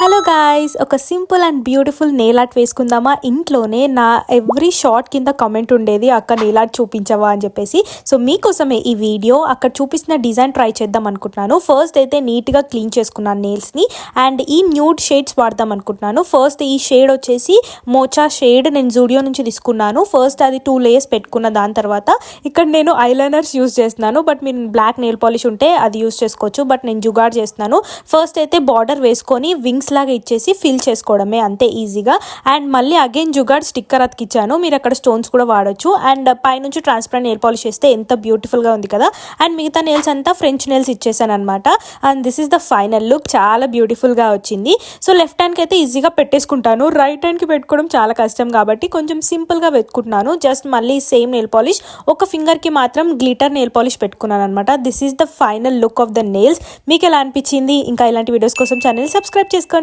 Hello guys, ఒక simple and beautiful nail art వేసుకుందామా ఇంట్లోనే. నా ఎవ్రీ షార్ట్ కింద కామెంట్ ఉండేది, అక్క నెయిల్ ఆర్ట్ చూపించవా అని చెప్పేసి. సో మీకోసమే ఈ వీడియో. అక్కడ చూపించిన డిజైన్ ట్రై చేద్దాం అనుకుంటున్నాను. ఫస్ట్ అయితే నీట్గా క్లీన్ చేసుకున్నాను నెయిల్స్ని. అండ్ ఈ న్యూడ్ షేడ్స్ వాడదాం అనుకుంటున్నాను. ఫస్ట్ ఈ షేడ్ వచ్చేసి మోచా షేడ్ నేను జూడియో నుంచి తీసుకున్నాను. ఫస్ట్ అది 2 లేయర్స్ పెట్టుకున్న. దాని తర్వాత ఇక్కడ నేను ఐలైనర్స్ యూస్ చేస్తున్నాను. బట్ మీరు బ్లాక్ నెయిల్ పాలిష్ ఉంటే అది యూస్ చేసుకోవచ్చు. బట్ నేను జుగాడ్ చేస్తున్నాను. ఫస్ట్ అయితే బార్డర్ వేసుకొని వింగ్స్ లాగా ఇచ్చేసి ఫిల్ చేసుకోవడమే, అంతే ఈజీగా. అండ్ మళ్ళీ అగైన్ జుగాడ్ స్టిక్కర్ అతికిచ్చాను. మీరు అక్కడ స్టోన్స్ కూడా వాడచ్చు. అండ్ పైనుంచి ట్రాన్స్పరెంట్ నెయిల్ పాలిష్ చేస్తే ఎంత బ్యూటిఫుల్గా ఉంది కదా. అండ్ మిగతా నెయిల్స్ అంతా ఫ్రెంచ్ నెయిల్స్ ఇచ్చేసాను అనమాట. And this is the final look. చాలా బ్యూటిఫుల్గా వచ్చింది. సో లెఫ్ట్ హ్యాండ్కి అయితే ఈజీగా పెట్టేసుకుంటాను. రైట్ హ్యాండ్కి పెట్టుకోవడం చాలా కష్టం కాబట్టి కొంచెం సింపుల్గా పెట్టుకుంటున్నాను. జస్ట్ మళ్ళీ సేమ్ నెయిల్ పాలిష్, ఒక ఫింగర్కి మాత్రం గ్లిటర్ నెయిల్ పాలిష్ పెట్టుకున్నాను అనమాట. This is the final look of the nails. మీకు ఎలా అనిపించింది? ఇంకా ఇలాంటి వీడియోస్ కోసం ఛానల్ సబ్స్క్రైబ్ చేసుకోండి.